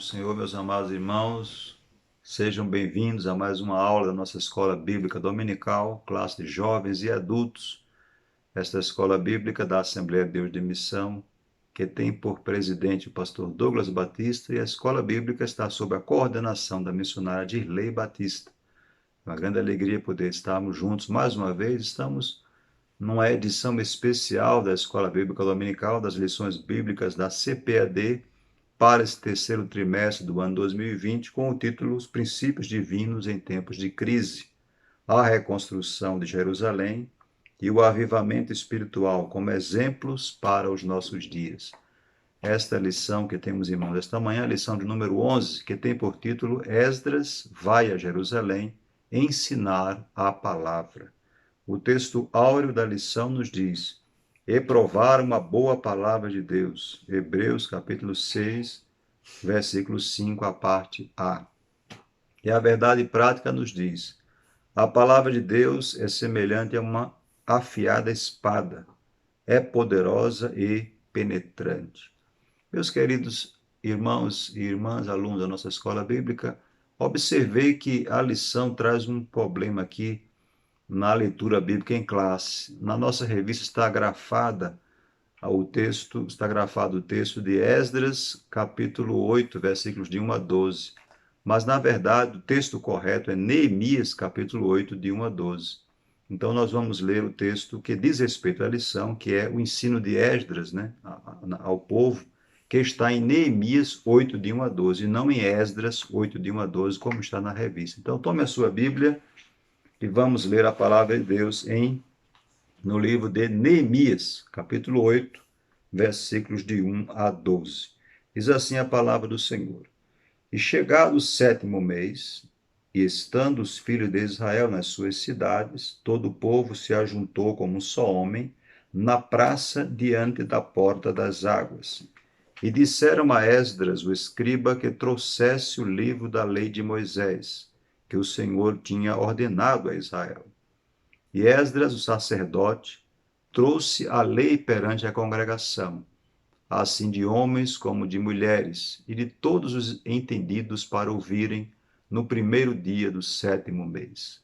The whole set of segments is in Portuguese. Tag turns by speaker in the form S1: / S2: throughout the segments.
S1: Senhor, meus amados irmãos. Sejam bem-vindos a mais uma aula da nossa Escola Bíblica Dominical, classe de jovens e adultos. Esta Escola Bíblica da Assembleia de Deus de Missão, que tem por presidente o pastor Douglas Batista, e a Escola Bíblica está sob a coordenação da missionária Dirley Batista. É uma grande alegria poder estarmos juntos mais uma vez. Estamos numa edição especial da Escola Bíblica Dominical, das lições bíblicas da CPAD, para esse terceiro trimestre do ano 2020, com o título Os Princípios Divinos em Tempos de Crise, a reconstrução de Jerusalém e o avivamento espiritual como exemplos para os nossos dias. Esta lição que temos em mãos esta manhã, a lição de número 11, que tem por título Esdras vai a Jerusalém ensinar a palavra. O texto áureo da lição nos diz: e provar uma boa palavra de Deus. Hebreus capítulo 6, versículo 5, a parte A. E a verdade prática nos diz: a palavra de Deus é semelhante a uma afiada espada, é poderosa e penetrante. Meus queridos irmãos e irmãs, alunos da nossa escola bíblica, observei que a lição traz um problema aqui na leitura bíblica em classe. Na nossa revista está grafado o texto de Esdras, capítulo 8, versículos de 1 a 12. Mas, na verdade, o texto correto é Neemias, capítulo 8, de 1 a 12. Então, nós vamos ler o texto que diz respeito à lição, que é o ensino de Esdras, né, ao povo, que está em Neemias 8, de 1 a 12, e não em Esdras 8, de 1 a 12, como está na revista. Então, tome a sua Bíblia e vamos ler a palavra de Deus no livro de Neemias, capítulo 8, versículos de 1 a 12. Diz assim a palavra do Senhor: e chegado o sétimo mês, e estando os filhos de Israel nas suas cidades, todo o povo se ajuntou como um só homem, na praça diante da porta das águas. E disseram a Esdras, o escriba, que trouxesse o livro da lei de Moisés, que o Senhor tinha ordenado a Israel. E Esdras, o sacerdote, trouxe a lei perante a congregação, assim de homens como de mulheres, e de todos os entendidos para ouvirem no primeiro dia do sétimo mês.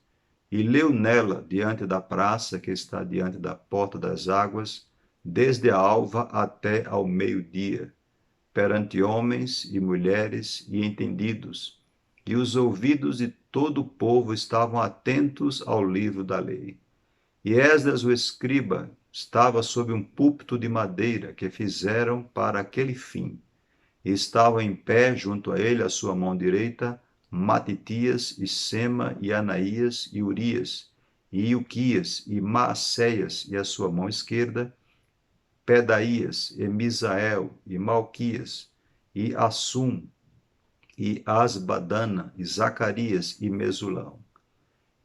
S1: E leu nela, diante da praça que está diante da porta das águas, desde a alva até ao meio-dia, perante homens e mulheres e entendidos, e os ouvidos de todo o povo estavam atentos ao livro da lei. E Esdras, o escriba, estava sob um púlpito de madeira que fizeram para aquele fim. E estavam em pé junto a ele, à sua mão direita, Matitias, e Sema, e Anaías, e Urias, e Ilquias, e Maacéias, e à sua mão esquerda, Pedaías, e Misael, e Malquias, e Assum, e Asbadana, e Zacarias, e Mesulão.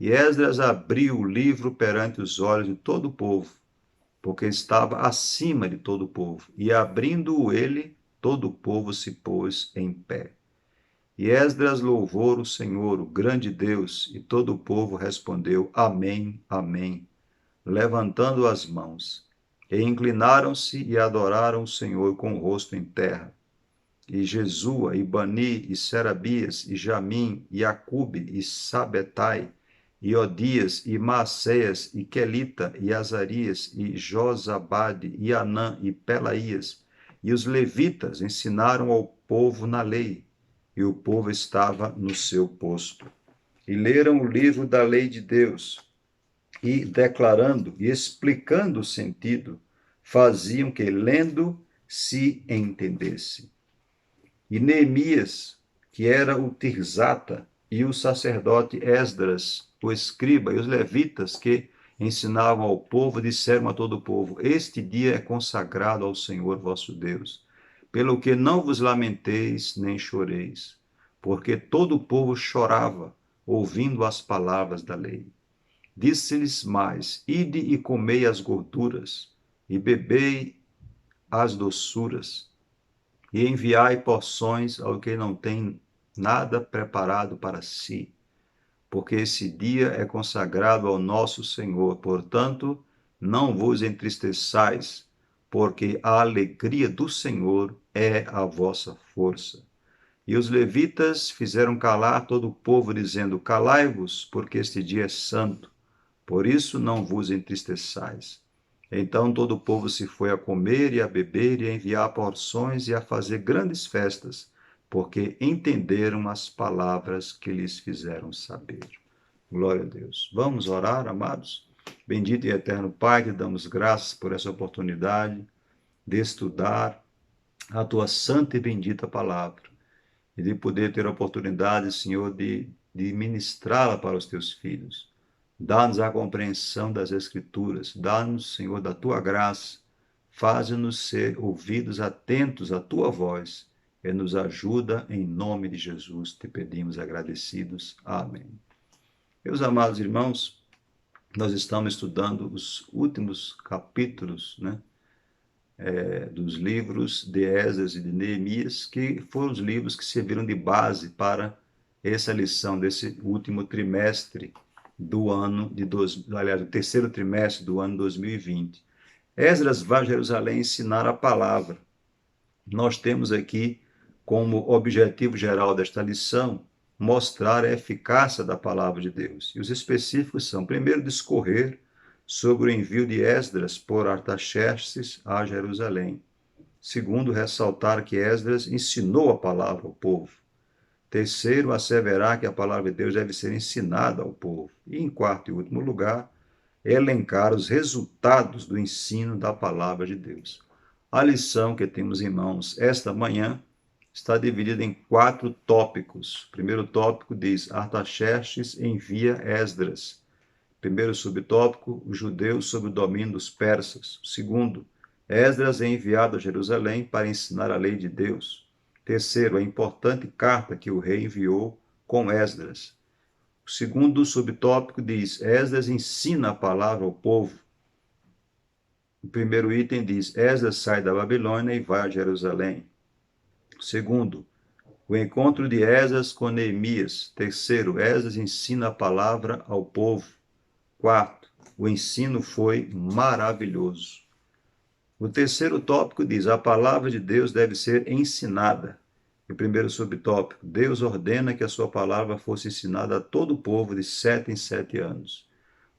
S1: E Esdras abriu o livro perante os olhos de todo o povo, porque estava acima de todo o povo. E abrindo-o ele, todo o povo se pôs em pé. E Esdras louvou o Senhor, o grande Deus, e todo o povo respondeu: Amém, Amém, levantando as mãos. E inclinaram-se e adoraram o Senhor com o rosto em terra. E Jesua, e Bani, e Serabias, e Jamim, e Acube, e Sabetai, e Odias, e Maacéias, e Quelita, e Azarias, e Josabade, e Anã, e Pelaías, e os levitas ensinaram ao povo na lei, e o povo estava no seu posto. E leram o livro da lei de Deus, e declarando e explicando o sentido, faziam que, lendo, se entendesse. E Neemias, que era o Tirzata, e o sacerdote Esdras, o escriba, e os levitas que ensinavam ao povo, disseram a todo o povo: este dia é consagrado ao Senhor vosso Deus, pelo que não vos lamenteis nem choreis, porque todo o povo chorava, ouvindo as palavras da lei. Disse-lhes mais: ide e comei as gorduras, e bebei as doçuras, e enviai porções ao que não tem nada preparado para si, porque esse dia é consagrado ao nosso Senhor. Portanto, não vos entristeçais, porque a alegria do Senhor é a vossa força. E os levitas fizeram calar todo o povo, dizendo: Calai-vos, porque este dia é santo, por isso não vos entristeçais. Então todo o povo se foi a comer e a beber e a enviar porções e a fazer grandes festas, porque entenderam as palavras que lhes fizeram saber. Glória a Deus. Vamos orar, amados? Bendito e eterno Pai, te damos graças por essa oportunidade de estudar a tua santa e bendita palavra e de poder ter a oportunidade, Senhor, de ministrá-la para os teus filhos. Dá-nos a compreensão das Escrituras, dá-nos, Senhor, da tua graça, faze-nos ser ouvidos atentos à tua voz e nos ajuda em nome de Jesus, te pedimos agradecidos. Amém. Meus amados irmãos, nós estamos estudando os últimos capítulos, né, dos livros de Esdras e de Neemias, que foram os livros que serviram de base para essa lição desse último trimestre do ano aliás, o terceiro trimestre do ano 2020. Esdras vai a Jerusalém ensinar a palavra. Nós temos aqui como objetivo geral desta lição mostrar a eficácia da palavra de Deus. E os específicos são, primeiro, discorrer sobre o envio de Esdras por Artaxerxes a Jerusalém. Segundo, ressaltar que Esdras ensinou a palavra ao povo. Terceiro, asseverar que a palavra de Deus deve ser ensinada ao povo. E, em quarto e último lugar, elencar os resultados do ensino da palavra de Deus. A lição que temos em mãos esta manhã está dividida em 4 tópicos. O primeiro tópico diz: Artaxerxes envia Esdras. Primeiro subtópico: os judeus sob o domínio dos persas. Segundo, Esdras é enviado a Jerusalém para ensinar a lei de Deus. Terceiro, a importante carta que o rei enviou com Esdras. O segundo subtópico diz: Esdras ensina a palavra ao povo. O primeiro item diz: Esdras sai da Babilônia e vai a Jerusalém. O segundo, o encontro de Esdras com Neemias. Terceiro, Esdras ensina a palavra ao povo. Quarto, o ensino foi maravilhoso. O terceiro tópico diz: a palavra de Deus deve ser ensinada. E o primeiro subtópico: Deus ordena que a sua palavra fosse ensinada a todo o povo de 7 em 7 anos.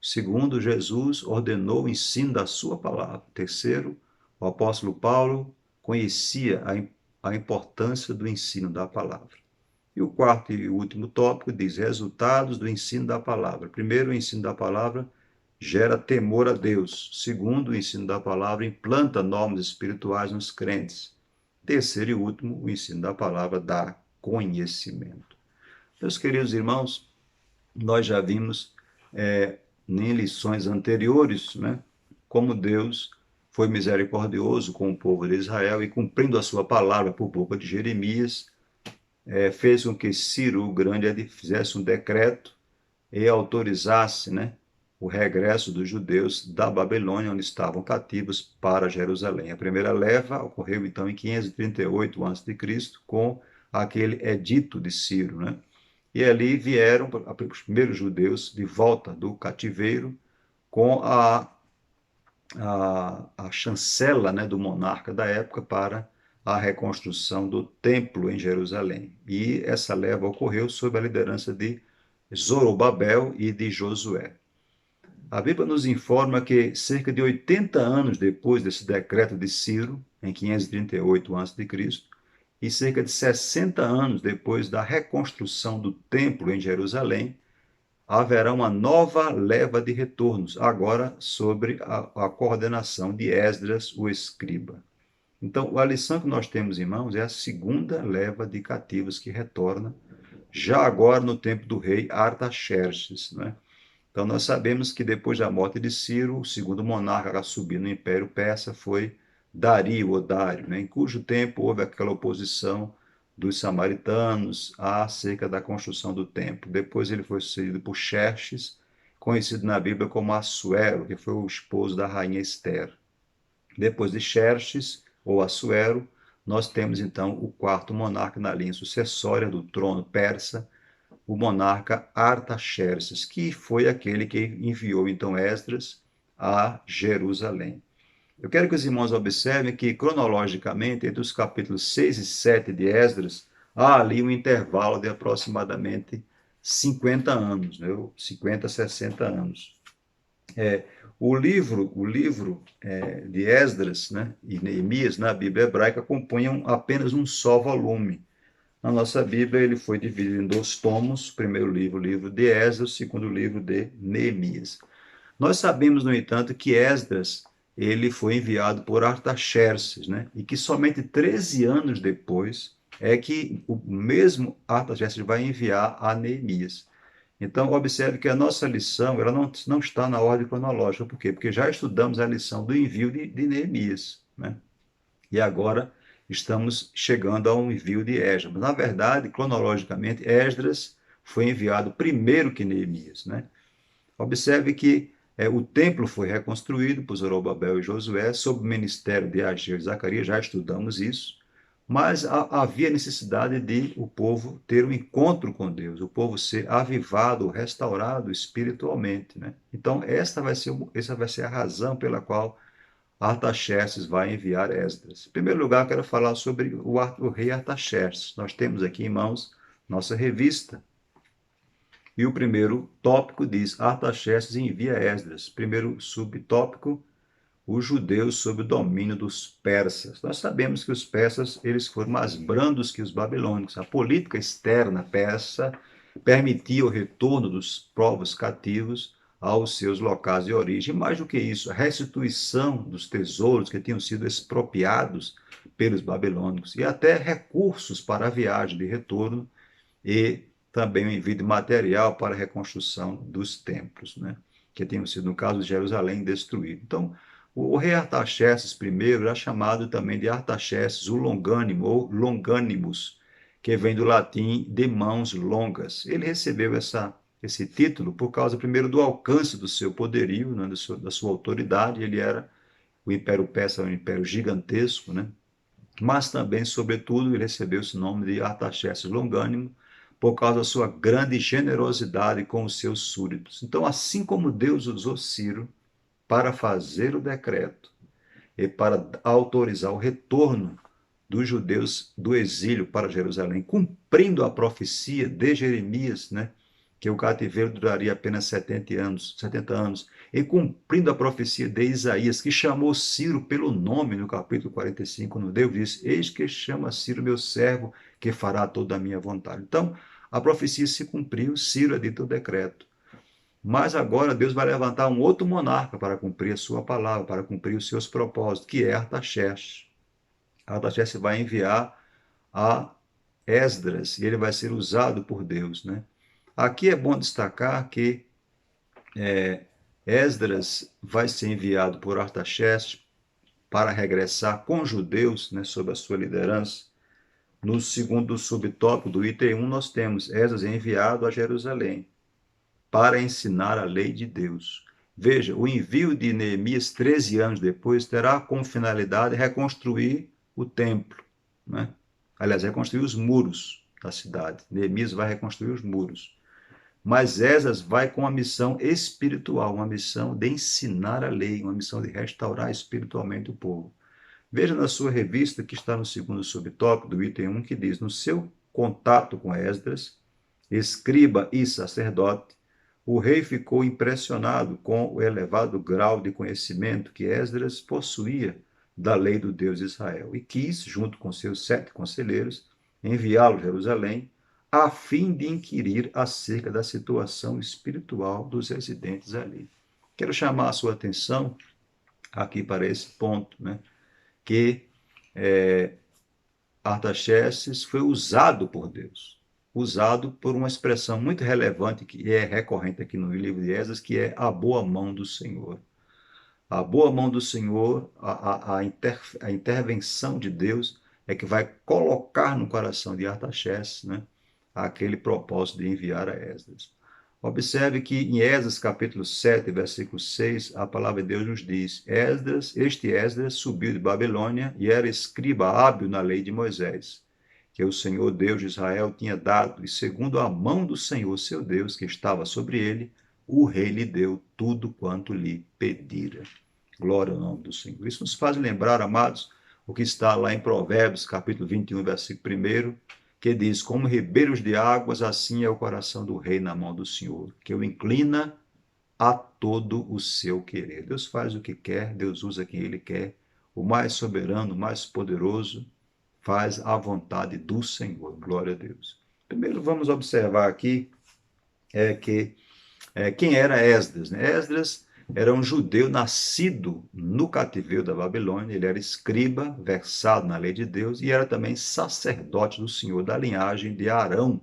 S1: Segundo, Jesus ordenou o ensino da sua palavra. Terceiro, o apóstolo Paulo conhecia a importância do ensino da palavra. E o quarto e último tópico diz: resultados do ensino da palavra. Primeiro, o ensino da palavra gera temor a Deus. Segundo, o ensino da palavra implanta normas espirituais nos crentes. Terceiro e último, o ensino da palavra dá conhecimento. Meus queridos irmãos, nós já vimos em lições anteriores, né, como Deus foi misericordioso com o povo de Israel e, cumprindo a sua palavra por boca de Jeremias, fez com que Ciro o Grande fizesse um decreto e autorizasse, né, o regresso dos judeus da Babilônia, onde estavam cativos, para Jerusalém. A primeira leva ocorreu, então, em 538 a.C., com aquele edito de Ciro, né? E ali vieram os primeiros judeus de volta do cativeiro com a chancela, né, do monarca da época para a reconstrução do templo em Jerusalém. E essa leva ocorreu sob a liderança de Zorobabel e de Josué. A Bíblia nos informa que cerca de 80 anos depois desse decreto de Ciro, em 538 a.C., e cerca de 60 anos depois da reconstrução do templo em Jerusalém, haverá uma nova leva de retornos, agora sobre a coordenação de Esdras, o escriba. Então, a lição que nós temos, irmãos, é a segunda leva de cativos que retorna, já agora no tempo do rei Artaxerxes, né? Então, nós sabemos que depois da morte de Ciro, o segundo monarca a subir no Império Persa foi Dario, ou Dário, né, em cujo tempo houve aquela oposição dos samaritanos acerca da construção do templo. Depois ele foi sucedido por Xerxes, conhecido na Bíblia como Assuero, que foi o esposo da rainha Ester. Depois de Xerxes, ou Assuero, nós temos então o quarto monarca na linha sucessória do trono persa, o monarca Artaxerxes, que foi aquele que enviou então Esdras a Jerusalém. Eu quero que os irmãos observem que, cronologicamente, entre os capítulos 6 e 7 de Esdras, há ali um intervalo de aproximadamente 50 anos, né? 50, 60 anos. O livro de Esdras, né, e Neemias na Bíblia hebraica compunham apenas um só volume. Na nossa Bíblia ele foi dividido em 2 tomos, o primeiro livro, o livro de Esdras, o segundo livro de Neemias. Nós sabemos, no entanto, que Esdras ele foi enviado por Artaxerxes, né? E que somente 13 anos depois é que o mesmo Artaxerxes vai enviar a Neemias. Então, observe que a nossa lição ela não está na ordem cronológica. Por quê? Porque já estudamos a lição do envio de Neemias, né? E agora estamos chegando ao envio de Esdras. Mas, na verdade, cronologicamente, Esdras foi enviado primeiro que Neemias, né? Observe que o templo foi reconstruído por Zorobabel e Josué, sob o ministério de Ageu e Zacarias, já estudamos isso, mas havia necessidade de o povo ter um encontro com Deus, o povo ser avivado, restaurado espiritualmente. Né? Então, essa vai ser a razão pela qual Artaxerxes vai enviar Esdras. Em primeiro lugar, eu quero falar sobre o rei Artaxerxes. Nós temos aqui em mãos nossa revista, e o primeiro tópico diz: Artaxerxes envia Esdras. Primeiro subtópico: os judeus sob o domínio dos persas. Nós sabemos que os persas eles foram mais brandos que os babilônicos. A política externa persa permitia o retorno dos povos cativos aos seus locais de origem. Mais do que isso, a restituição dos tesouros que tinham sido expropriados pelos babilônicos e até recursos para a viagem de retorno e também o envio de material para a reconstrução dos templos, né? Que tinham sido, no caso de Jerusalém, destruídos. Então, o rei Artaxerxes I era chamado também de Artaxerxes o Longânimo, ou Longanimus, que vem do latim de mãos longas. Ele recebeu esse título por causa, primeiro, do alcance do seu poderio, né, da sua autoridade. Ele era, o Império Persa era um império gigantesco, né? Mas também, sobretudo, ele recebeu esse nome de Artaxerxes Longânimo por causa da sua grande generosidade com os seus súditos. Então, assim como Deus usou Ciro para fazer o decreto e para autorizar o retorno dos judeus do exílio para Jerusalém, cumprindo a profecia de Jeremias, né, que o cativeiro duraria apenas 70 anos, e cumprindo a profecia de Isaías, que chamou Ciro pelo nome no capítulo 45, no Deus disse: Eis que chama Ciro meu servo, que fará toda a minha vontade. Então, a profecia se cumpriu, Ciro edita o decreto. Mas agora Deus vai levantar um outro monarca para cumprir a sua palavra, para cumprir os seus propósitos, que é Artaxerxes. Artaxerxes vai enviar a Esdras e ele vai ser usado por Deus, né? Aqui é bom destacar que Esdras vai ser enviado por Artaxerxes para regressar com os judeus, né, sob a sua liderança. No segundo subtópico do item 1, nós temos Esdras enviado a Jerusalém para ensinar a lei de Deus. Veja, o envio de Neemias 13 anos depois terá como finalidade reconstruir o templo, né? Aliás, reconstruir os muros da cidade. Neemias vai reconstruir os muros. Mas Esdras vai com uma missão espiritual, uma missão de ensinar a lei, uma missão de restaurar espiritualmente o povo. Veja na sua revista, que está no segundo subtópico do item 1, que diz: no seu contato com Esdras, escriba e sacerdote, o rei ficou impressionado com o elevado grau de conhecimento que Esdras possuía da lei do Deus de Israel e quis, junto com seus 7 conselheiros, enviá-lo a Jerusalém a fim de inquirir acerca da situação espiritual dos residentes ali. Quero chamar a sua atenção aqui para esse ponto, né? Que Artaxerxes foi usado por Deus, usado por uma expressão muito relevante que é recorrente aqui no livro de Esdras, que é a boa mão do Senhor. A boa mão do Senhor, a intervenção de Deus é que vai colocar no coração de Artaxerxes, né, aquele propósito de enviar a Esdras. Observe que em Esdras capítulo 7, versículo 6, a palavra de Deus nos diz: este Esdras subiu de Babilônia e era escriba hábil na lei de Moisés, que o Senhor Deus de Israel tinha dado, e segundo a mão do Senhor seu Deus, que estava sobre ele, o rei lhe deu tudo quanto lhe pedira. Glória ao nome do Senhor. Isso nos faz lembrar, amados, o que está lá em Provérbios, capítulo 21, versículo 1, que diz: como ribeiros de águas, assim é o coração do rei na mão do Senhor, que o inclina a todo o seu querer. Deus faz o que quer, Deus usa quem Ele quer. O mais soberano, o mais poderoso, faz a vontade do Senhor. Glória a Deus. Primeiro, vamos observar aqui que quem era Esdras, né? Esdras era um judeu nascido no cativeiro da Babilônia, ele era escriba, versado na lei de Deus, e era também sacerdote do Senhor, da linhagem de Arão,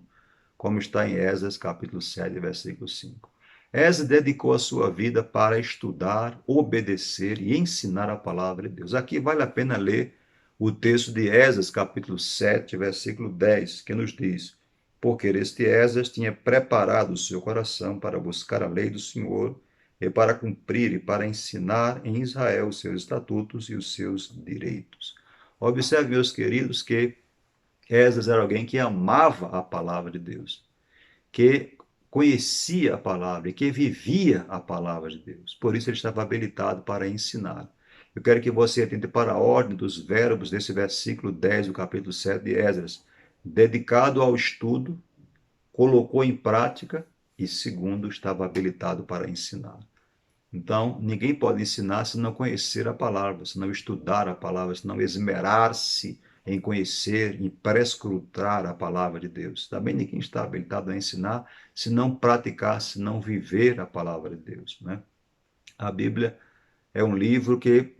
S1: como está em Esdras capítulo 7, versículo 5. Esdras dedicou a sua vida para estudar, obedecer e ensinar a palavra de Deus. Aqui vale a pena ler o texto de Esdras capítulo 7, versículo 10, que nos diz: porque este Esdras tinha preparado o seu coração para buscar a lei do Senhor e para cumprir e para ensinar em Israel os seus estatutos e os seus direitos. Observe, meus queridos, que Esdras era alguém que amava a palavra de Deus, que conhecia a palavra e que vivia a palavra de Deus. Por isso ele estava habilitado para ensinar. Eu quero que você atente para a ordem dos verbos desse versículo 10 do capítulo 7 de Esdras. Dedicado ao estudo, colocou em prática e, segundo, estava habilitado para ensinar. Então, ninguém pode ensinar se não conhecer a palavra, se não estudar a palavra, se não esmerar-se em conhecer, em prescrutar a palavra de Deus. Também ninguém está habilitado a ensinar se não praticar, se não viver a palavra de Deus, né? A Bíblia é um livro que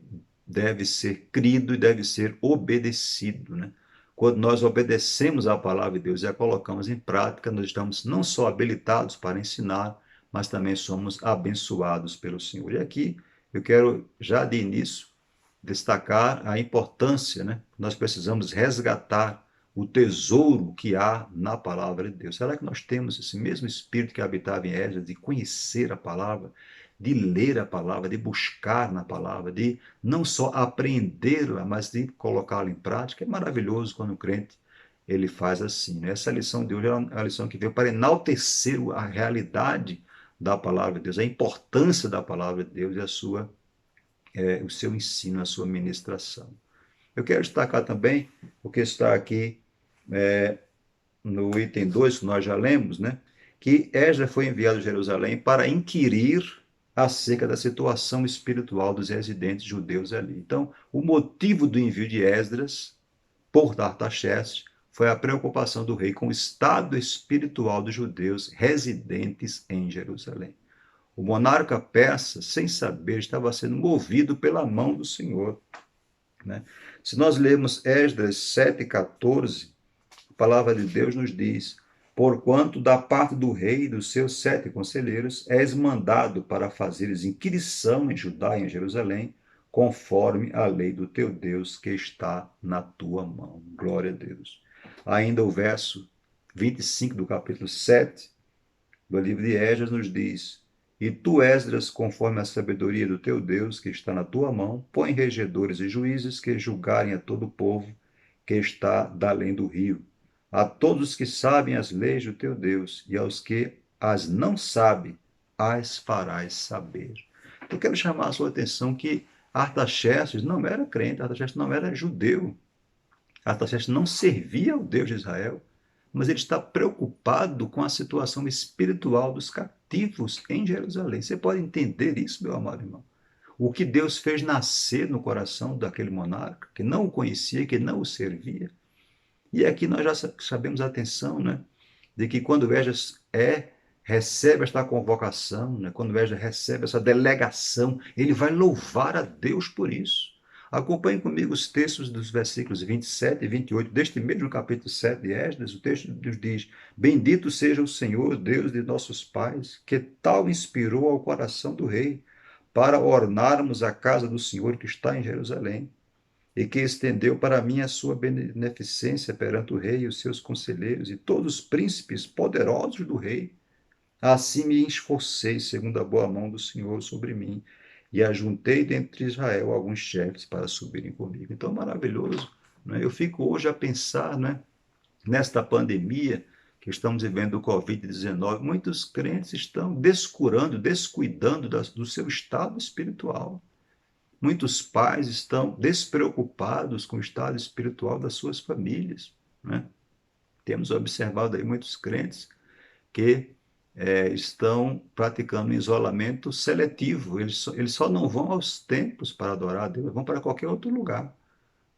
S1: deve ser crido e deve ser obedecido, né? Quando nós obedecemos a palavra de Deus e a colocamos em prática, nós estamos não só habilitados para ensinar, mas também somos abençoados pelo Senhor. E aqui eu quero, já de início, destacar a importância, né? Nós precisamos resgatar o tesouro que há na palavra de Deus. Será que nós temos esse mesmo espírito que habitava em Esdras, de conhecer a palavra, de ler a palavra, de buscar na palavra, de não só apreendê-la, mas de colocá-la em prática? É maravilhoso quando o crente ele faz assim, né? Essa lição de hoje é uma lição que veio para enaltecer a realidade da palavra de Deus, a importância da palavra de Deus e o seu ensino, a sua ministração. Eu quero destacar também o que está aqui no item 2, que nós já lemos, né? Que Esdras foi enviado a Jerusalém para inquirir acerca da situação espiritual dos residentes judeus ali. Então, o motivo do envio de Esdras por Artaxerxes foi a preocupação do rei com o estado espiritual dos judeus residentes em Jerusalém. O monarca persa, sem saber, estava sendo movido pela mão do Senhor, né? Se nós lermos Esdras 7,14, a palavra de Deus nos diz: porquanto da parte do rei e dos seus 7 conselheiros és mandado para fazeres inquirição em Judá e em Jerusalém, conforme a lei do teu Deus que está na tua mão. Glória a Deus. Ainda o verso 25 do capítulo 7 do livro de Esdras nos diz: e tu, Esdras, conforme a sabedoria do teu Deus, que está na tua mão, põe regedores e juízes que julgarem a todo o povo que está da além do rio, a todos os que sabem as leis do teu Deus, e aos que as não sabem, as farás saber. Eu quero chamar a sua atenção que Artaxerxes não era crente, Artaxerxes não era judeu, Artaxerxes não servia ao Deus de Israel, mas ele está preocupado com a situação espiritual dos cativos em Jerusalém. Você pode entender isso, meu amado irmão? O que Deus fez nascer no coração daquele monarca, que não o conhecia, que não o servia. E aqui nós já sabemos a atenção, né, de que quando Esdras recebe esta convocação, né, quando Esdras recebe essa delegação, ele vai louvar a Deus por isso. Acompanhe comigo os textos dos versículos 27 e 28 deste mesmo capítulo 7 de Esdras. O texto nos diz: bendito seja o Senhor, Deus de nossos pais, que tal inspirou ao coração do rei para ornarmos a casa do Senhor que está em Jerusalém, e que estendeu para mim a sua beneficência perante o rei e os seus conselheiros e todos os príncipes poderosos do rei. Assim me esforcei, segundo a boa mão do Senhor sobre mim, e ajuntei dentre Israel alguns chefes para subirem comigo. Então, maravilhoso, né? Eu fico hoje a pensar, né, nesta pandemia que estamos vivendo do Covid-19, muitos crentes estão descurando, descuidando do seu estado espiritual. Muitos pais estão despreocupados com o estado espiritual das suas famílias, né? Temos observado aí muitos crentes que estão praticando isolamento seletivo. Eles só não vão aos templos para adorar a Deus, vão para qualquer outro lugar.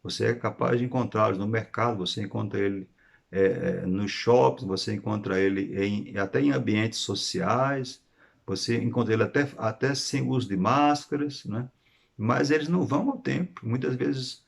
S1: Você é capaz de encontrá-los no mercado, você encontra ele no shopping, você encontra ele até em ambientes sociais, você encontra ele até sem uso de máscaras, né? Mas eles não vão ao templo, muitas vezes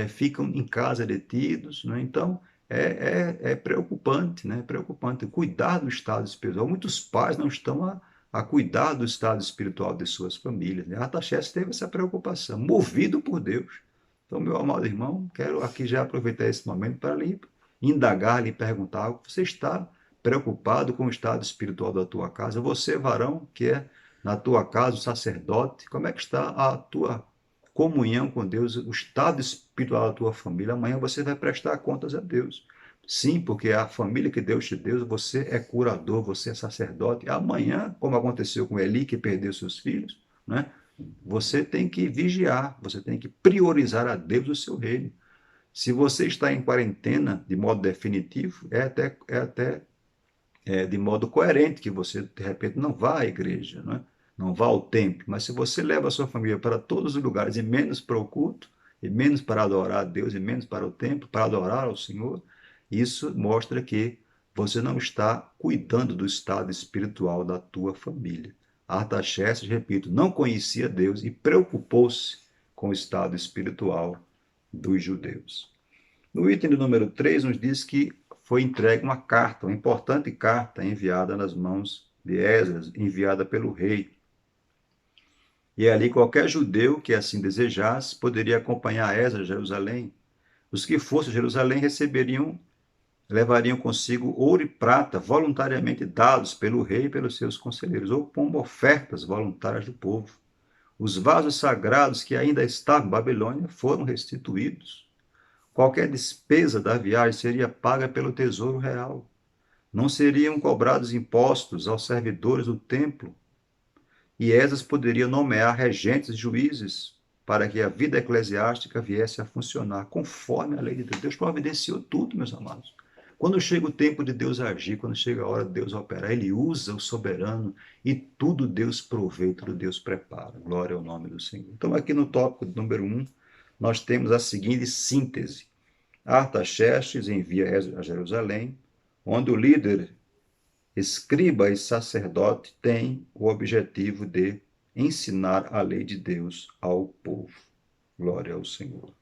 S1: ficam em casa detidos, né? Então é preocupante, né? Preocupante. Cuidar do estado espiritual. Muitos pais não estão a cuidar do estado espiritual de suas famílias, né? Artaxerxes teve essa preocupação, movido por Deus. Então, meu amado irmão, quero aqui já aproveitar esse momento para lhe indagar, lhe perguntar: você está preocupado com o estado espiritual da tua casa? Você, varão, que é na tua casa o sacerdote, como é que está a tua comunhão com Deus, o estado espiritual da tua família? Amanhã você vai prestar contas a Deus. Sim, porque a família que Deus te deu, você é curador, você é sacerdote. Amanhã, como aconteceu com Eli, que perdeu seus filhos, né? Você tem que vigiar, você tem que priorizar a Deus o seu reino. Se você está em quarentena de modo definitivo, é até de modo coerente que você, de repente, não vá à igreja, não é? Não vá ao templo. Mas se você leva a sua família para todos os lugares, e menos para o culto, e menos para adorar a Deus, e menos para o templo, para adorar ao Senhor, isso mostra que você não está cuidando do estado espiritual da tua família. Artaxerxes, repito, não conhecia Deus e preocupou-se com o estado espiritual dos judeus. No item número 3, nos diz que foi entregue uma carta, uma importante carta enviada nas mãos de Esdras, enviada pelo rei. E ali qualquer judeu que assim desejasse poderia acompanhar Esdras a Jerusalém. Os que fossem a Jerusalém levariam consigo ouro e prata voluntariamente dados pelo rei e pelos seus conselheiros, ou como ofertas voluntárias do povo. Os vasos sagrados que ainda estavam em Babilônia foram restituídos. Qualquer despesa da viagem seria paga pelo tesouro real. Não seriam cobrados impostos aos servidores do templo, e Esdras poderia nomear regentes e juízes para que a vida eclesiástica viesse a funcionar conforme a lei de Deus. Deus providenciou tudo, meus amados. Quando chega o tempo de Deus agir, quando chega a hora de Deus operar, Ele usa o soberano e tudo Deus provê, tudo Deus prepara. Glória ao nome do Senhor. Então, aqui no tópico número 1, nós temos a seguinte síntese. Artaxerxes envia a Jerusalém, onde o líder, escriba e sacerdote tem o objetivo de ensinar a lei de Deus ao povo. Glória ao Senhor.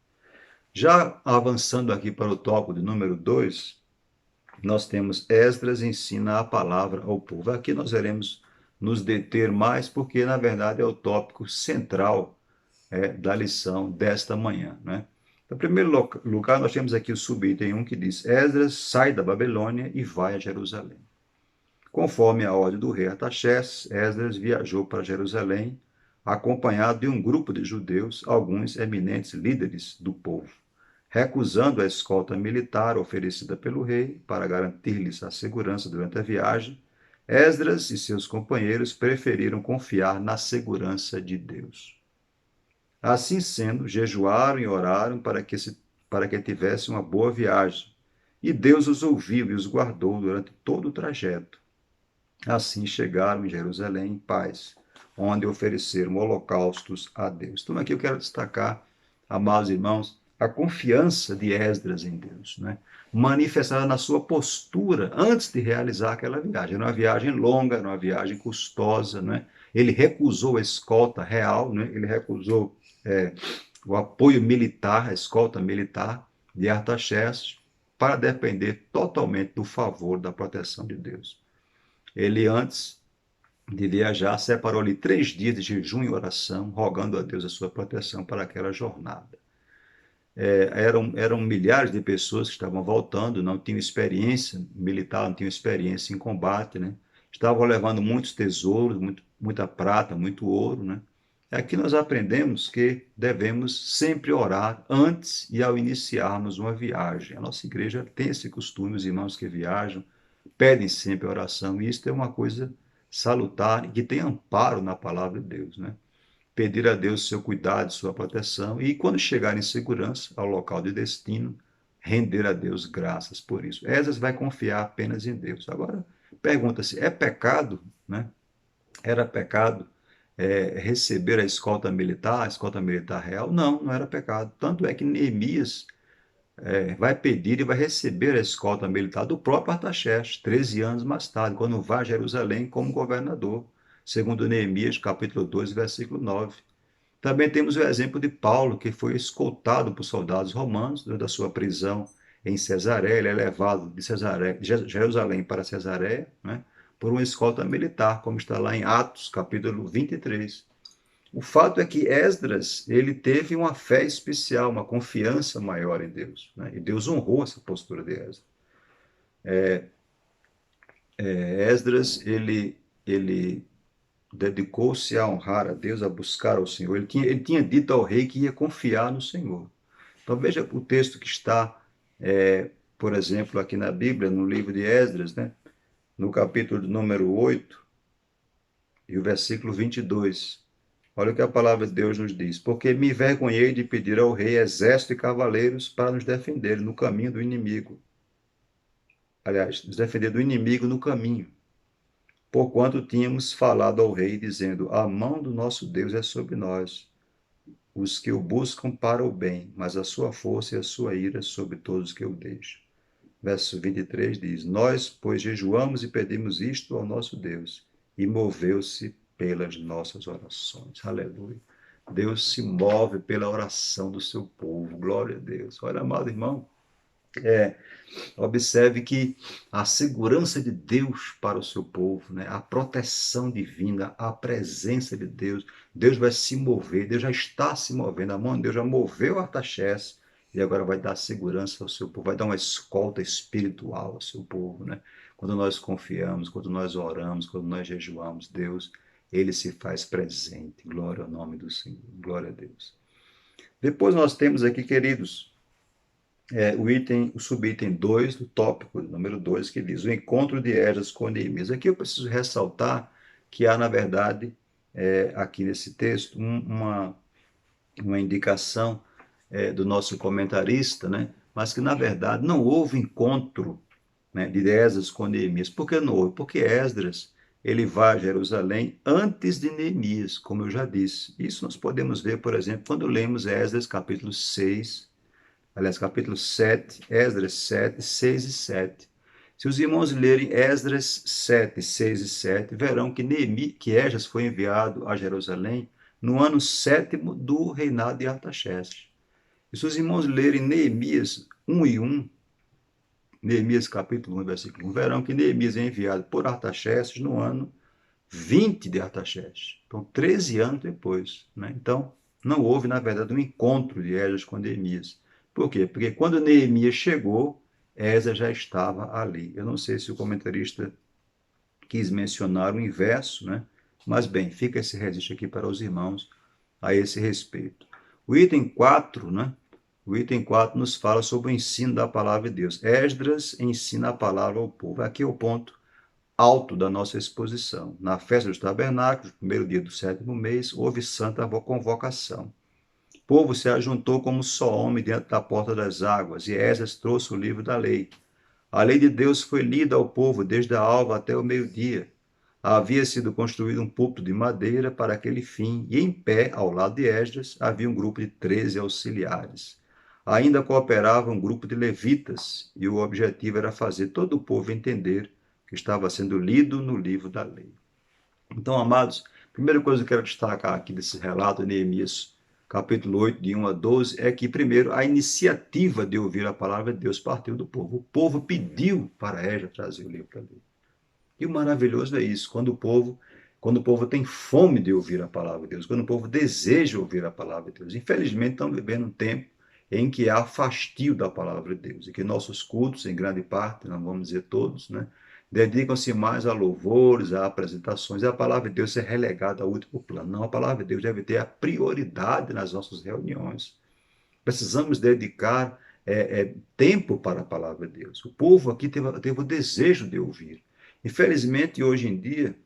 S1: Já avançando aqui para o tópico de número 2, nós temos Esdras ensina a palavra ao povo. Aqui nós iremos nos deter mais, porque na verdade é o tópico central da lição desta manhã, né? Em primeiro lugar, nós temos aqui o subitem 1 que diz: Esdras sai da Babilônia e vai a Jerusalém. Conforme a ordem do rei Artaxerxes, Esdras viajou para Jerusalém, acompanhado de um grupo de judeus, alguns eminentes líderes do povo. Recusando a escolta militar oferecida pelo rei para garantir-lhes a segurança durante a viagem, Esdras e seus companheiros preferiram confiar na segurança de Deus. Assim sendo, jejuaram e oraram para que tivessem uma boa viagem. E Deus os ouviu e os guardou durante todo o trajeto. Assim chegaram em Jerusalém em paz, onde ofereceram holocaustos a Deus. Então aqui eu quero destacar, amados irmãos, a confiança de Esdras em Deus, né? Manifestada na sua postura antes de realizar aquela viagem. Era uma viagem longa, era uma viagem custosa, né? Ele recusou a escolta real, né? Ele recusou o apoio militar, a escolta militar de Artaxerxes, para depender totalmente do favor, da proteção de Deus. Ele, antes de viajar, separou ali 3 dias de jejum e oração, rogando a Deus a sua proteção para aquela jornada. Eram milhares de pessoas que estavam voltando, não tinham experiência militar, não tinham experiência em combate, né? Estavam levando muitos tesouros, muita prata, muito ouro, né? Aqui nós aprendemos que devemos sempre orar antes e ao iniciarmos uma viagem. A nossa igreja tem esse costume, os irmãos que viajam pedem sempre oração, e isso é uma coisa salutar e que tem amparo na palavra de Deus, né? Pedir a Deus seu cuidado, sua proteção, e quando chegar em segurança ao local de destino, render a Deus graças por isso. Esdras vai confiar apenas em Deus. Agora, pergunta-se, é pecado, né? Era pecado receber a escolta militar real? Não, não era pecado. Tanto é que Neemias vai pedir e vai receber a escolta militar do próprio Artaxerxes, 13 anos mais tarde, quando vai a Jerusalém como governador, segundo Neemias, capítulo 2, versículo 9. Também temos o exemplo de Paulo, que foi escoltado por soldados romanos durante a sua prisão em Cesareia. Ele é levado de Jerusalém para Cesareia, né, por uma escolta militar, como está lá em Atos, capítulo 23. O fato é que Esdras, ele teve uma fé especial, uma confiança maior em Deus, né? E Deus honrou essa postura de Esdras. Esdras, ele dedicou-se a honrar a Deus, a buscar ao Senhor. Ele tinha dito ao rei que ia confiar no Senhor. Então veja o texto que está, por exemplo, aqui na Bíblia, no livro de Esdras, né? No capítulo número 8 e o versículo 22. Olha o que a palavra de Deus nos diz. Porque me envergonhei de pedir ao rei exército e cavaleiros para nos defender no caminho do inimigo. Aliás, nos defender do inimigo no caminho. Porquanto tínhamos falado ao rei, dizendo: a mão do nosso Deus é sobre nós, os que o buscam para o bem, mas a sua força e a sua ira sobre todos os que o deixam. Verso 23 diz: nós, pois, jejuamos e pedimos isto ao nosso Deus, e moveu-se pelas nossas orações. Aleluia. Deus se move pela oração do seu povo. Glória a Deus. Olha, amado irmão, observe que a segurança de Deus para o seu povo, né? A proteção divina, a presença de Deus, Deus vai se mover, Deus já está se movendo, a mão de Deus já moveu Artaxerxes e agora vai dar segurança ao seu povo, vai dar uma escolta espiritual ao seu povo, né? Quando nós confiamos, quando nós oramos, quando nós jejuamos, Deus, ele se faz presente. Glória ao nome do Senhor, glória a Deus. Depois nós temos aqui, queridos, o subitem 2 do tópico número 2, que diz o encontro de Esdras com Neemias. Aqui eu preciso ressaltar que há, na verdade, aqui nesse texto, uma indicação do nosso comentarista, né? Mas que, na verdade, não houve encontro, né, de Esdras com Neemias. Por que não houve? Porque Esdras ele vai a Jerusalém antes de Neemias, como eu já disse. Isso nós podemos ver, por exemplo, quando lemos Esdras capítulo 6, aliás, capítulo 7, Esdras 7, 6 e 7. Se os irmãos lerem Esdras 7, 6 e 7, verão que Esdras foi enviado a Jerusalém no ano 7º do reinado de Artaxerxes. E se os irmãos lerem Neemias 1 e 1, Neemias capítulo 1, versículo 1, verão que Neemias é enviado por Artaxerxes no ano 20 de Artaxerxes. Então, 13 anos depois, né? Então, não houve, na verdade, um encontro de Esdras com Neemias. Por quê? Porque quando Neemias chegou, Esdras já estava ali. Eu não sei se o comentarista quis mencionar o inverso, né? Mas, bem, fica esse registro aqui para os irmãos a esse respeito. O item 4, né? O item 4 nos fala sobre o ensino da palavra de Deus. Esdras ensina a palavra ao povo. Aqui é o ponto alto da nossa exposição. Na festa dos tabernáculos, primeiro dia do 7º mês, houve santa convocação. O povo se ajuntou como só homem diante da porta das águas, e Esdras trouxe o livro da lei. A lei de Deus foi lida ao povo desde a alva até o meio-dia. Havia sido construído um púlpito de madeira para aquele fim, e em pé, ao lado de Esdras, havia um grupo de 13 auxiliares. Ainda cooperava um grupo de levitas, e o objetivo era fazer todo o povo entender que estava sendo lido no livro da lei. Então, amados, a primeira coisa que eu quero destacar aqui desse relato de Neemias, capítulo 8, de 1 a 12, é que, primeiro, a iniciativa de ouvir a palavra de Deus partiu do povo. O povo pediu para Esdras trazer o livro da lei. E o maravilhoso é isso, quando o povo tem fome de ouvir a palavra de Deus, quando o povo deseja ouvir a palavra de Deus. Infelizmente, estamos vivendo um tempo em que há fastio da palavra de Deus, e que nossos cultos, em grande parte, não vamos dizer todos, né, dedicam-se mais a louvores, a apresentações, e a palavra de Deus é relegada ao último plano. Não, a palavra de Deus deve ter a prioridade nas nossas reuniões. Precisamos dedicar tempo para a palavra de Deus. O povo aqui teve o desejo de ouvir. Infelizmente, hoje em dia,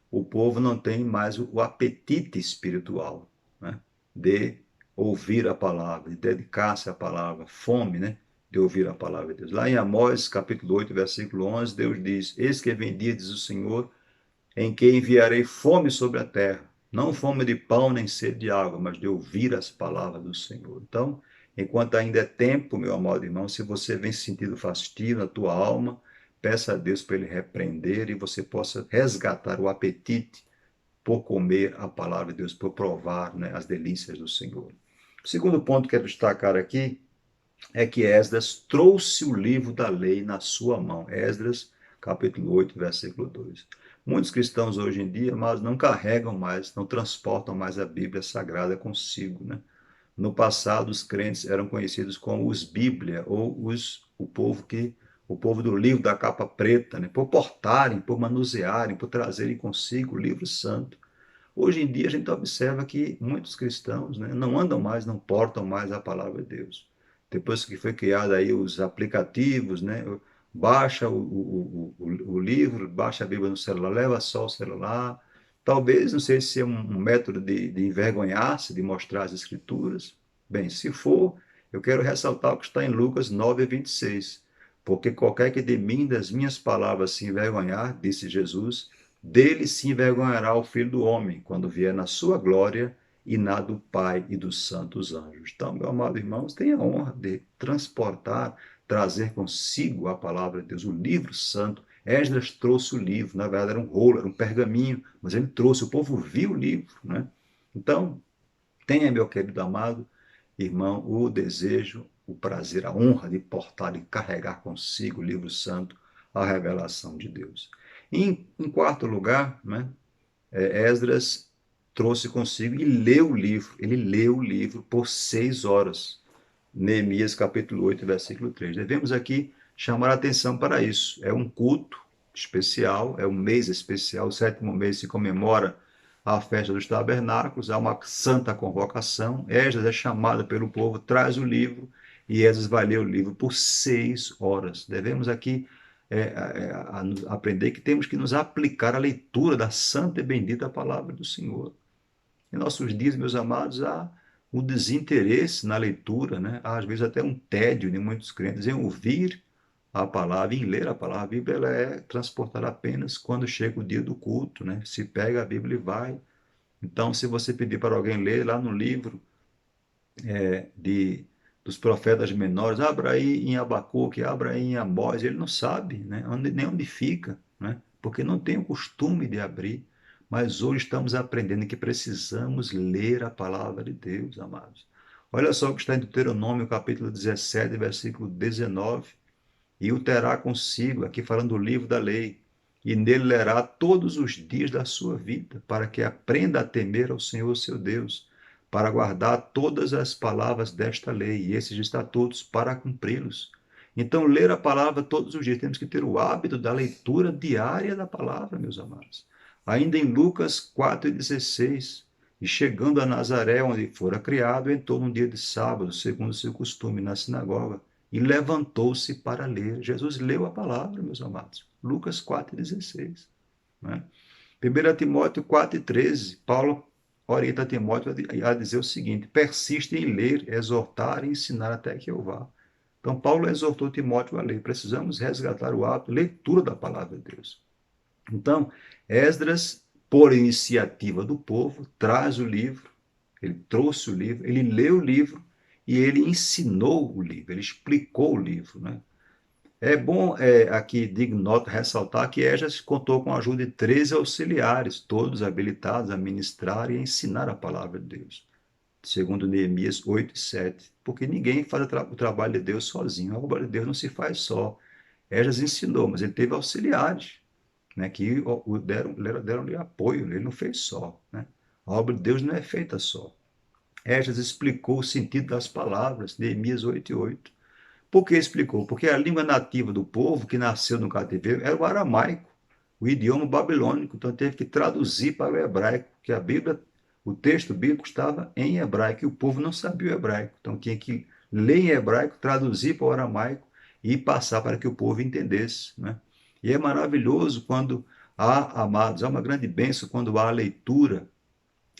S1: o povo não tem mais o apetite espiritual, né, de ouvir a palavra, de dedicar-se à palavra, fome, né? De ouvir a palavra de Deus. Lá em Amós, capítulo 8, versículo 11, Deus diz: Eis que vem dia, diz o Senhor, em que enviarei fome sobre a terra, não fome de pão nem sede de água, mas de ouvir as palavras do Senhor. Então, enquanto ainda é tempo, meu amado irmão, se você vem sentindo fastio na tua alma, peça a Deus para Ele repreender e você possa resgatar o apetite por comer a palavra de Deus, por provar, né, as delícias do Senhor. O segundo ponto que quero destacar aqui é que Esdras trouxe o livro da lei na sua mão. Esdras, capítulo 8, versículo 2. Muitos cristãos hoje em dia, mas não carregam mais, não transportam mais a Bíblia Sagrada consigo, né? No passado, os crentes eram conhecidos como os Bíblia, ou o povo do livro da capa preta, né? Por portarem, por manusearem, por trazerem consigo o livro santo. Hoje em dia, a gente observa que muitos cristãos, né, não andam mais, não portam mais a palavra de Deus. Depois que foi criado aí os aplicativos, né, baixa o livro, baixa a Bíblia no celular, leva só o celular. Talvez, não sei se é um método de envergonhar-se, de mostrar as Escrituras. Bem, se for, eu quero ressaltar o que está em Lucas 9:26. Porque qualquer que de mim, das minhas palavras, se envergonhar, disse Jesus, dele se envergonhará o Filho do Homem, quando vier na sua glória e na do Pai e dos santos anjos. Então, meu amado irmão, tenha a honra de transportar, trazer consigo a palavra de Deus, o livro santo. Esdras trouxe o livro, na verdade era um rolo, era um pergaminho, mas ele trouxe, o povo viu o livro, né? Então, tenha, meu querido amado irmão, o desejo, o prazer, a honra de portar e carregar consigo o livro santo, a revelação de Deus. Em quarto lugar, né, Esdras trouxe consigo e leu o livro. Ele leu o livro por 6 horas. Neemias capítulo 8, versículo 3. Devemos aqui chamar a atenção para isso. É um culto especial, é um mês especial, o sétimo mês se comemora a festa dos tabernáculos, há uma santa convocação. Esdras é chamado pelo povo, traz o livro, e Esdras vai ler o livro por 6 horas. Devemos aqui aprender que temos que nos aplicar à leitura da santa e bendita palavra do Senhor. Em nossos dias, meus amados, há um desinteresse na leitura, né? Há, às vezes até um tédio de muitos crentes em ouvir a palavra, em ler a palavra. A Bíblia ela é transportada apenas quando chega o dia do culto, né? Se pega a Bíblia e vai. Então, se você pedir para alguém ler lá no livro de, dos profetas menores, abra aí em Abacuque, abra aí em Amós, ele não sabe, né? Nem onde fica, né? Porque não tem o costume de abrir. Mas hoje estamos aprendendo que precisamos ler a palavra de Deus, amados. Olha só o que está em Deuteronômio, capítulo 17, versículo 19. E o terá consigo, aqui falando do livro da lei, e nele lerá todos os dias da sua vida, para que aprenda a temer ao Senhor seu Deus, para guardar todas as palavras desta lei e esses estatutos para cumpri-los. Então, ler a palavra todos os dias, temos que ter o hábito da leitura diária da palavra, meus amados. Ainda em Lucas 4,16, e chegando a Nazaré, onde fora criado, entrou num dia de sábado, segundo o seu costume, na sinagoga, e levantou-se para ler. Jesus leu a palavra, meus amados. Lucas 4,16. Né? 1 Timóteo 4,13, Paulo orienta Timóteo a dizer o seguinte: persiste em ler, exortar e ensinar até que eu vá. Então, Paulo exortou Timóteo a ler. Precisamos resgatar o hábito, leitura da palavra de Deus. Então, Esdras, por iniciativa do povo, traz o livro, ele trouxe o livro, ele leu o livro e ele ensinou o livro, ele explicou o livro. Né? É bom aqui, digno nota, ressaltar que Esdras contou com a ajuda de 13 auxiliares, todos habilitados a ministrar e a ensinar a palavra de Deus, segundo Neemias 8:7, porque ninguém faz o trabalho de Deus sozinho, a obra de Deus não se faz só. Esdras ensinou, mas ele teve auxiliares, né, que deram-lhe apoio, ele não fez só. Né? A obra de Deus não é feita só. Esdras explicou o sentido das palavras, Neemias 8:8. Por que explicou? Porque a língua nativa do povo que nasceu no cativeiro era o aramaico, o idioma babilônico, então teve que traduzir para o hebraico, que a Bíblia, o texto bíblico estava em hebraico e o povo não sabia o hebraico, então tinha que ler em hebraico, traduzir para o aramaico e passar para que o povo entendesse. Né? E é maravilhoso quando há, amados, há uma grande bênção quando há a leitura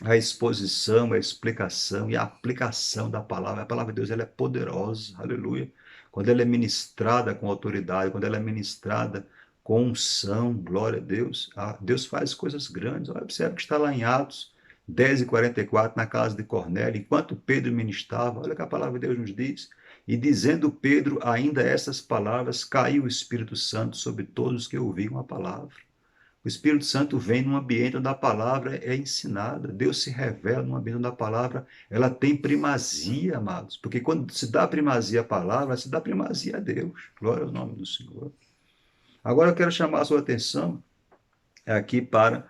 S1: a exposição, a explicação e a aplicação da palavra. A palavra de Deus ela é poderosa, aleluia. Quando ela é ministrada com autoridade, quando ela é ministrada com unção, glória a Deus, Deus faz coisas grandes. Olha, observe que está lá em Atos 10:44, na casa de Cornélio, enquanto Pedro ministrava, olha o que a palavra de Deus nos diz. E dizendo Pedro ainda essas palavras, caiu o Espírito Santo sobre todos os que ouviam a palavra. O Espírito Santo vem num ambiente onde a palavra é ensinada. Deus se revela num ambiente onde a palavra ela tem primazia, amados. Porque quando se dá primazia à palavra, se dá primazia a Deus. Glória ao nome do Senhor. Agora eu quero chamar a sua atenção aqui para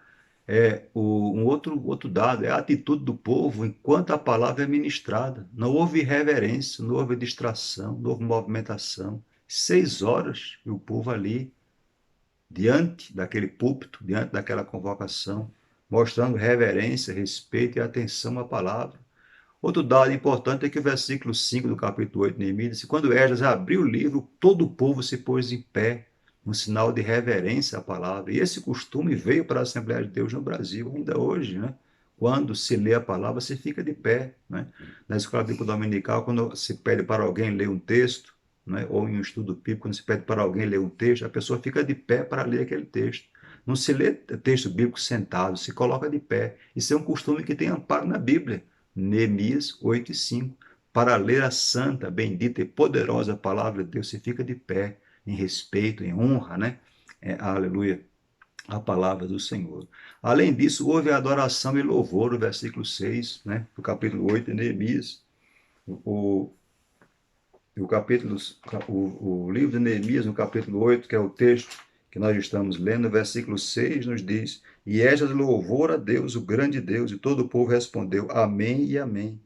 S1: um outro dado, é a atitude do povo enquanto a palavra é ministrada. Não houve reverência, não houve distração, não houve movimentação. 6 horas e o povo ali diante daquele púlpito, diante daquela convocação, mostrando reverência, respeito e atenção à palavra. Outro dado importante é que o versículo 5 do capítulo 8 de Neemias diz: quando Esdras abriu o livro, todo o povo se pôs em pé, um sinal de reverência à palavra. E esse costume veio para a Assembleia de Deus no Brasil, ainda hoje, né? Quando se lê a palavra, se fica de pé. Né? Na escola bíblica dominical, quando se pede para alguém ler um texto, né? Ou em um estudo bíblico, quando se pede para alguém ler um texto, a pessoa fica de pé para ler aquele texto. Não se lê texto bíblico sentado, se coloca de pé. Isso é um costume que tem amparo na Bíblia. Neemias 8:5. Para ler a santa, bendita e poderosa palavra de Deus, se fica de pé, em respeito, em honra, né? Aleluia, a palavra do Senhor. Além disso, houve adoração e louvor, o versículo 6, né? Do capítulo 8 de Neemias. O, o, capítulo, o livro de Neemias, no capítulo 8, que é o texto que nós estamos lendo, o versículo 6 nos diz: E Esdras louvou a Deus, o grande Deus, e todo o povo respondeu: Amém e Amém.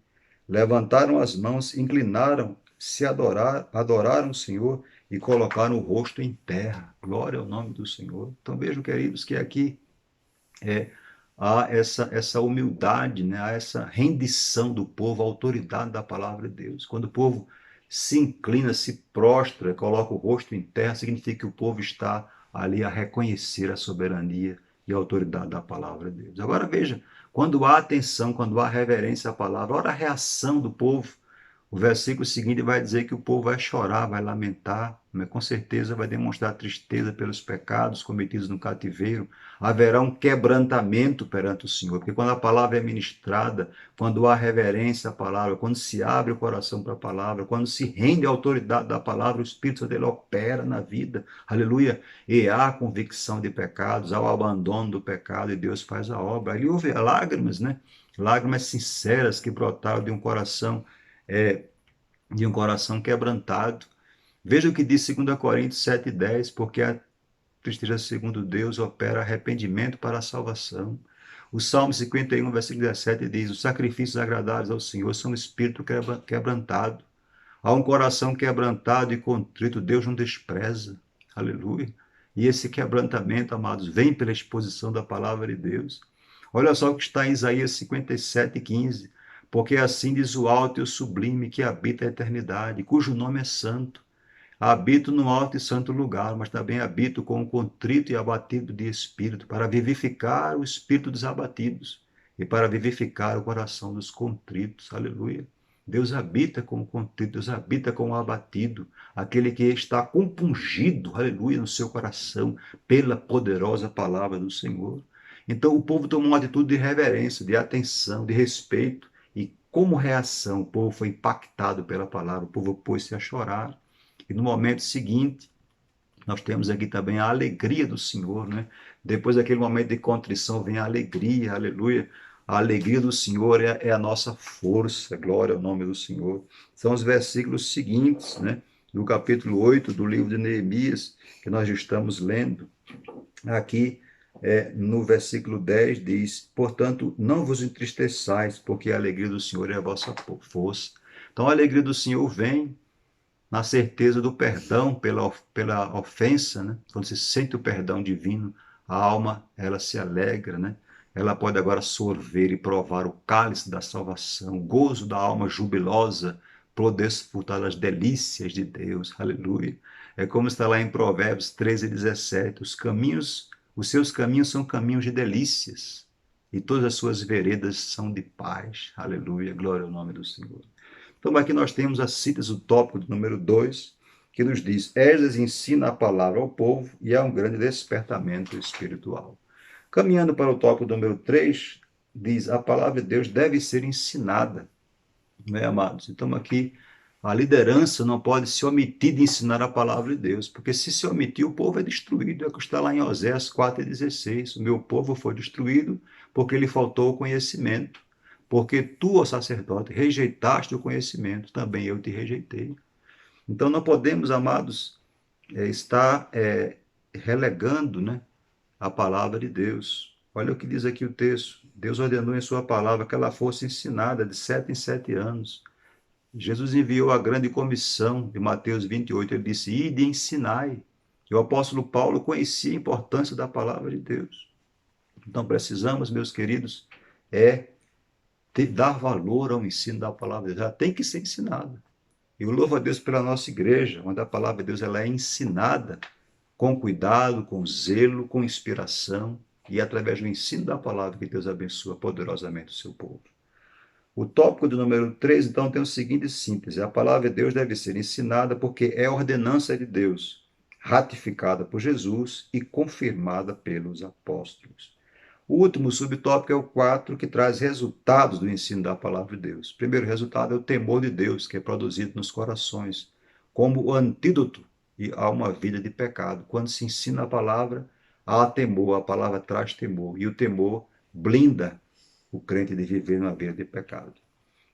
S1: Levantaram as mãos, inclinaram, adoraram o Senhor e colocaram o rosto em terra. Glória ao nome do Senhor. Então vejam, queridos, que aqui é, há essa humildade, né? Há essa rendição do povo à autoridade da palavra de Deus. Quando o povo se inclina, se prostra, coloca o rosto em terra, significa que o povo está ali a reconhecer a soberania e a autoridade da palavra de Deus. Agora veja, quando há atenção, quando há reverência à palavra, olha a reação do povo. O versículo seguinte vai dizer que o povo vai chorar, vai lamentar, mas com certeza vai demonstrar tristeza pelos pecados cometidos no cativeiro. Haverá um quebrantamento perante o Senhor, porque quando a palavra é ministrada, quando há reverência à palavra, quando se abre o coração para a palavra, quando se rende à autoridade da palavra, o Espírito Santo dele opera na vida, aleluia, e há convicção de pecados, há o abandono do pecado e Deus faz a obra. Ali houve lágrimas, né? Lágrimas sinceras que brotaram é, de um coração quebrantado. Veja o que diz 2 Coríntios 7:10, porque a tristeza segundo Deus opera arrependimento para a salvação. O Salmo 51, versículo 17 diz: os sacrifícios agradáveis ao Senhor são o espírito quebrantado. Há um coração quebrantado e contrito, Deus não despreza. Aleluia. E esse quebrantamento, amados, vem pela exposição da palavra de Deus. Olha só o que está em Isaías 57:15. Porque assim diz o alto e o sublime que habita a eternidade, cujo nome é santo. Habito no alto e santo lugar, mas também habito com o contrito e abatido de espírito, para vivificar o espírito dos abatidos e para vivificar o coração dos contritos. Aleluia. Deus habita com o contrito, Deus habita com o abatido, aquele que está compungido, aleluia, no seu coração, pela poderosa palavra do Senhor. Então o povo tomou uma atitude de reverência, de atenção, de respeito, e como reação, o povo foi impactado pela palavra, o povo pôs-se a chorar. E no momento seguinte, nós temos aqui também a alegria do Senhor, né? Depois daquele momento de contrição vem a alegria, aleluia. A alegria do Senhor é a nossa força, glória ao nome do Senhor. São os versículos seguintes, né? Do capítulo 8 do livro de Neemias, que nós estamos lendo. Aqui, no versículo 10, diz: portanto, não vos entristeçais, porque a alegria do Senhor é a vossa força. Então, a alegria do Senhor vem na certeza do perdão pela ofensa, né? Quando se sente o perdão divino, a alma, ela se alegra, né? Ela pode agora sorver e provar o cálice da salvação, o gozo da alma jubilosa, poder desfrutar das delícias de Deus, aleluia. É como está lá em Provérbios 13:17, os seus caminhos são caminhos de delícias, e todas as suas veredas são de paz. Aleluia, glória ao nome do Senhor. Então, aqui nós temos a síntese do tópico do número 2, que nos diz: Esdras ensina a palavra ao povo e há um grande despertamento espiritual. Caminhando para o tópico número 3, diz: a palavra de Deus deve ser ensinada, não é, amados? Então, aqui, a liderança não pode se omitir de ensinar a palavra de Deus, porque se omitir, o povo é destruído. É o que está lá em Oséias 4,16. O meu povo foi destruído porque lhe faltou o conhecimento. Porque tu, ó sacerdote, rejeitaste o conhecimento, também eu te rejeitei. Então não podemos, amados, estar relegando, né, a palavra de Deus. Olha o que diz aqui o texto. Deus ordenou em sua palavra que ela fosse ensinada de 7 em 7 anos. Jesus enviou a grande comissão de Mateus 28. Ele disse: ide e ensinai. E o apóstolo Paulo conhecia a importância da palavra de Deus. Então precisamos, meus queridos, dar valor ao ensino da palavra de Deus. Ela tem que ser ensinada. E eu louvo a Deus pela nossa igreja, onde a palavra de Deus ela é ensinada com cuidado, com zelo, com inspiração, e é através do ensino da palavra que Deus abençoa poderosamente o seu povo. O tópico do número 3, então, tem o seguinte síntese: a palavra de Deus deve ser ensinada porque é ordenança de Deus, ratificada por Jesus e confirmada pelos apóstolos. O último subtópico é o 4, que traz resultados do ensino da palavra de Deus. O primeiro resultado é o temor de Deus, que é produzido nos corações, como o antídoto a uma vida de pecado. Quando se ensina a palavra, há temor, a palavra traz temor, e o temor blinda o crente de viver numa vida de pecado.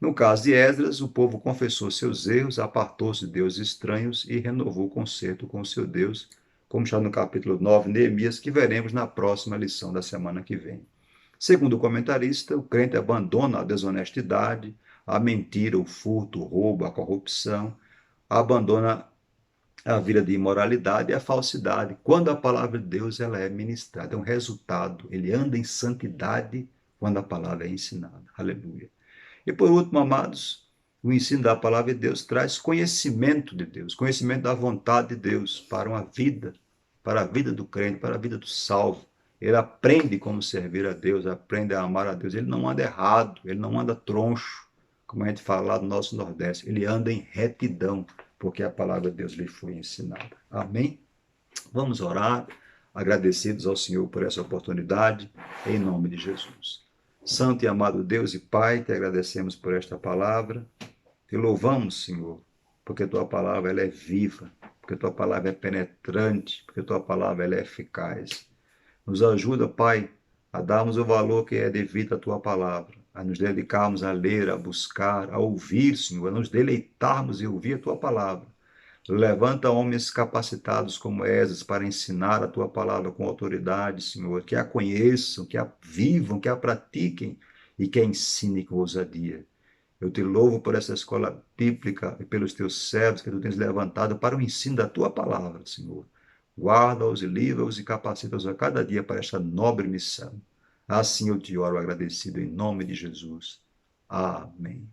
S1: No caso de Esdras, o povo confessou seus erros, apartou-se de deuses estranhos e renovou o concerto com o seu Deus, como está no capítulo 9, Neemias, que veremos na próxima lição da semana que vem. Segundo o comentarista, o crente abandona a desonestidade, a mentira, o furto, o roubo, a corrupção, abandona a vida de imoralidade e a falsidade, quando a palavra de Deus ela é ministrada. É um resultado. Ele anda em santidade quando a palavra é ensinada. Aleluia. E por último, amados, o ensino da palavra de Deus traz conhecimento de Deus, conhecimento da vontade de Deus para uma vida, para a vida do crente, para a vida do salvo. Ele aprende como servir a Deus, aprende a amar a Deus. Ele não anda errado, ele não anda troncho, como a gente fala lá no nosso Nordeste. Ele anda em retidão, porque a palavra de Deus lhe foi ensinada. Amém? Vamos orar, agradecidos ao Senhor por essa oportunidade, em nome de Jesus. Santo e amado Deus e Pai, te agradecemos por esta palavra, te louvamos, Senhor, porque tua palavra ela é viva, porque tua palavra é penetrante, porque tua palavra ela é eficaz. Nos ajuda, Pai, a darmos o valor que é devido à tua palavra, a nos dedicarmos a ler, a buscar, a ouvir, Senhor, a nos deleitarmos e ouvir a tua palavra. Levanta homens capacitados como Esdras para ensinar a tua palavra com autoridade, Senhor, que a conheçam, que a vivam, que a pratiquem e que a ensinem com ousadia. Eu te louvo por essa escola bíblica e pelos teus servos que tu tens levantado para o ensino da tua palavra, Senhor. Guarda-os e livra-os e capacita-os a cada dia para esta nobre missão. Assim eu te oro agradecido em nome de Jesus. Amém.